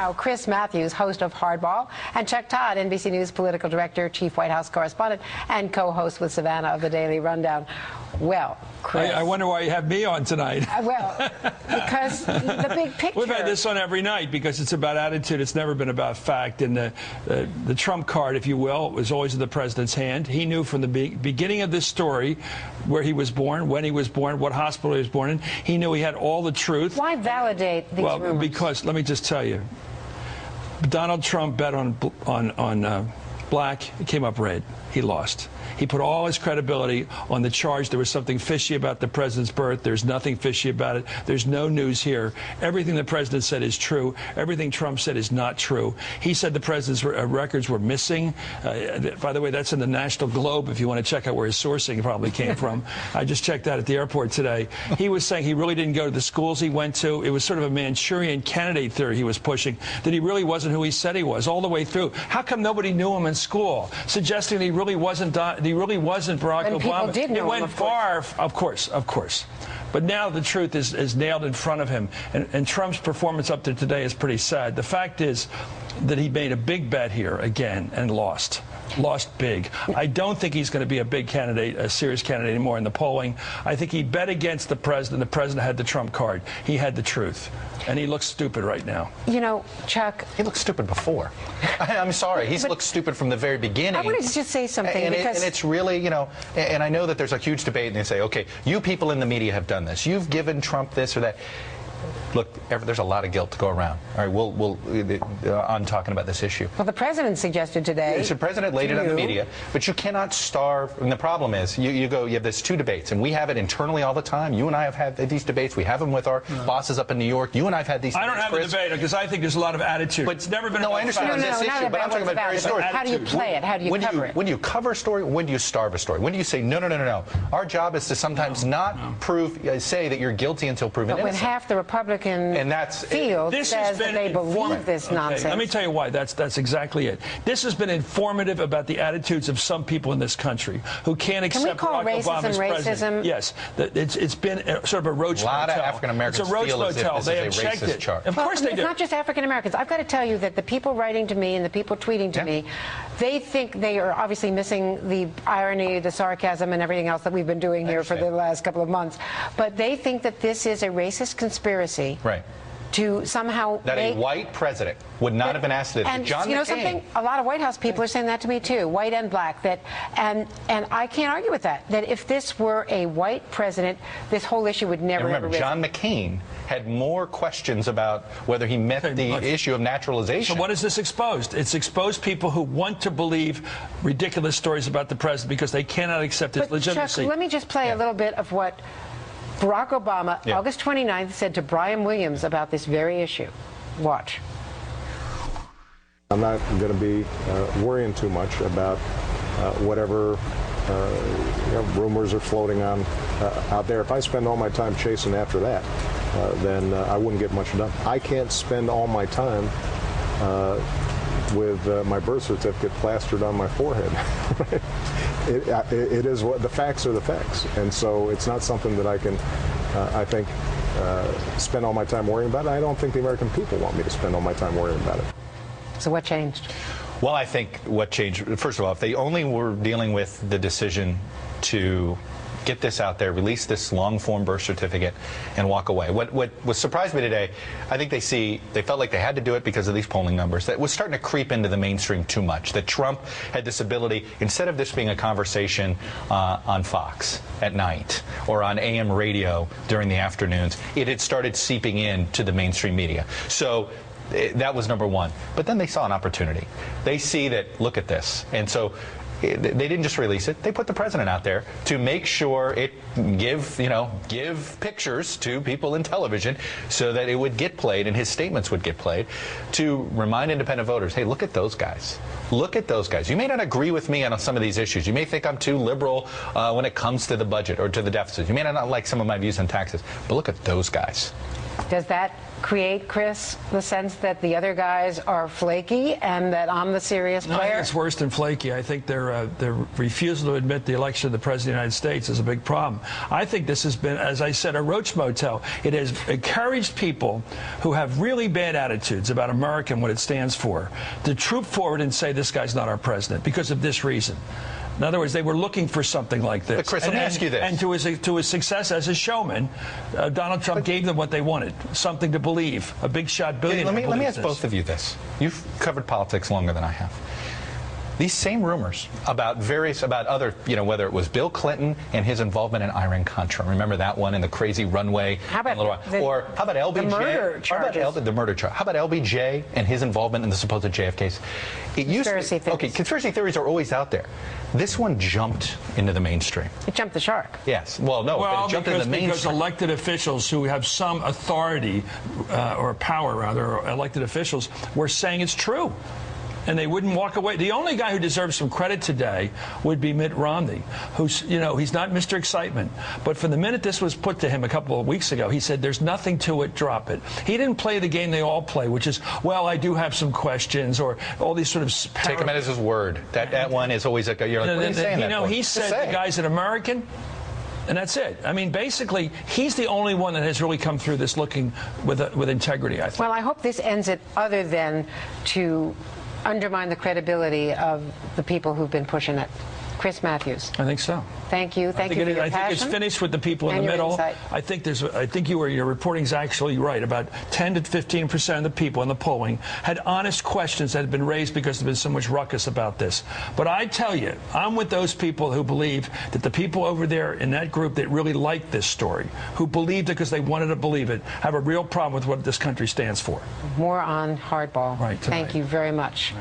Now, Chris Matthews, host of Hardball, and Chuck Todd, NBC News political director, chief White House correspondent, and co-host with Savannah of the Daily Rundown. Well, Chris, I wonder why you have me on tonight. Well, because the big picture. We've had this on every night because it's about attitude. It's never been about fact. And the Trump card, if you will, was always in the president's hand. He knew from the beginning of this story where he was born, when he was born, what hospital he was born in. He knew he had all the truth. Why validate these rumors? Well, because, let me just tell you, Donald Trump bet on black. It came up red. He lost. He put all his credibility on the charge. There was something fishy about the president's birth. There's nothing fishy about it. There's no news here. Everything the president said is true. Everything Trump said is not true. He said the president's records were missing. By the way, that's in the National Globe if you want to check out where his sourcing probably came from. I just checked that at the airport today. He was saying he really didn't go to the schools he went to. It was sort of a Manchurian candidate theory he was pushing, that he really wasn't who he said he was all the way through. How come nobody knew him in school? Suggesting that he really wasn't Barack and Obama. People did know it went him, far, of course. But now the truth is nailed in front of him. And Trump's performance up to today is pretty sad. The fact is that he made a big bet here again and lost. Lost big. I don't think he's going to be a big candidate, a serious candidate anymore in the polling. I think he bet against the president. The president had the Trump card. He had the truth. And he looks stupid right now. You know, Chuck. He looked stupid before. I'm sorry. He's looked stupid from the very beginning. I wanted to just say something. And because it's really, you know, and I know that there's a huge debate and they say, okay, you people in the media have done this. You've given Trump this or that. Look, there's a lot of guilt to go around. All right, we'll on talking about this issue. Well, the president suggested today. The president laid it on the media, but you cannot starve. And the problem is, you have this two debates, and we have it internally all the time. You and I have had these debates. We have them with our bosses up in New York. You and I've had these. I don't have a debate because I think there's a lot of attitude. But it's never been. No, I understand on this issue, but I'm talking about various stories. How do you play it? How do you cover it? When you cover a story, when do you starve a story? When do you say no? Our job is to sometimes not say that you're guilty until proven innocent. But when half the Republican field says that they believe this nonsense. Let me tell you why. That's exactly it. This has been informative about the attitudes of some people in this country who can't accept Barack Obama as president. Yes, it's been sort of a roach motel. A lot of African Americans feel as if this is a racist charge. Of course they do. It's not just African Americans. I've got to tell you that the people writing to me and the people tweeting to me, they think they are obviously missing the irony, the sarcasm, and everything else that we've been doing here for the last couple of months. But they think that this is a racist conspiracy. Right. To somehow that a white president would not have been asked to do. And John you know McCain. something? A lot of White House people are saying that to me too, white and black. And I can't argue with that. That if this were a white president, this whole issue would never. And remember, John McCain had more questions about whether he met the issue of naturalization. So what is this exposed? It's exposed people who want to believe ridiculous stories about the president because they cannot accept his legitimacy. Chuck, let me just play a little bit of what Barack Obama, August 29th, said to Brian Williams about this very issue. Watch. I'm not going to be worrying too much about whatever rumors are floating on out there. If I spend all my time chasing after that, then I wouldn't get much done. I can't spend all my time with my birth certificate plastered on my forehead. It is what the facts are, the facts, and so it's not something that I can, I think, spend all my time worrying about. I don't think the American people want me to spend all my time worrying about it. So what changed? Well, I think what changed, first of all, if they only were dealing with the decision to get this out there, release this long-form birth certificate, and walk away. What surprised me today, I think they felt like they had to do it because of these polling numbers. That was starting to creep into the mainstream too much. That Trump had this ability, instead of this being a conversation on Fox at night or on AM radio during the afternoons, it had started seeping into the mainstream media. So that was number one. But then they saw an opportunity. They see that, look at this. And so they didn't just release it. They put the president out there to make sure it give pictures to people in television so that it would get played and his statements would get played to remind independent voters, hey, look at those guys. Look at those guys. You may not agree with me on some of these issues. You may think I'm too liberal when it comes to the budget or to the deficit. You may not like some of my views on taxes. But look at those guys. Does that create, Chris, the sense that the other guys are flaky and that I'm the serious No, I player? think it's worse than flaky. I think their refusal to admit the election of the President of the United States is a big problem. I think this has been, as I said, a roach motel. It has encouraged people who have really bad attitudes about America and what it stands for to troop forward and say this guy's not our president because of this reason. In other words, they were looking for something like this. But Chris, let me ask you this. And to his success as a showman, Donald Trump gave them what they wanted, something to believe, a big shot billionaire. Let me ask both of you this. You've covered politics longer than I have. These same rumors about other, whether it was Bill Clinton and his involvement in Iran-Contra. Remember that one in the crazy runway? How about or how about LBJ? The murder charges. The murder charge. How about LBJ and his involvement in the supposed JFK case? Conspiracy theories. Okay, conspiracy theories are always out there. This one jumped into the mainstream. It jumped the shark. Yes. Well, no, but it jumped into the mainstream. Because elected officials who have some authority or power, rather, or elected officials, were saying it's true. And they wouldn't walk away. The only guy who deserves some credit today would be Mitt Romney, who's, he's not Mr. Excitement. But from the minute this was put to him a couple of weeks ago, he said, there's nothing to it, drop it. He didn't play the game they all play, which is, well, I do have some questions, or all these sort of... Take him at his word. That one is always like, you're like, what are you saying that for? He said the guy's an American. And that's it. I mean, basically, he's the only one that has really come through this looking with integrity, I think. Well, I hope this ends it other than to undermine the credibility of the people who've been pushing it. Chris Matthews. I think so. Thank you. Thank you for your passion. I think it's finished with the people in the middle. Insight. I think your reporting's actually right. About 10 to 15% of the people in the polling had honest questions that had been raised because there's been so much ruckus about this. But I tell you, I'm with those people who believe that the people over there in that group that really like this story, who believed it because they wanted to believe it, have a real problem with what this country stands for. More on Hardball. Right. Thank you very much.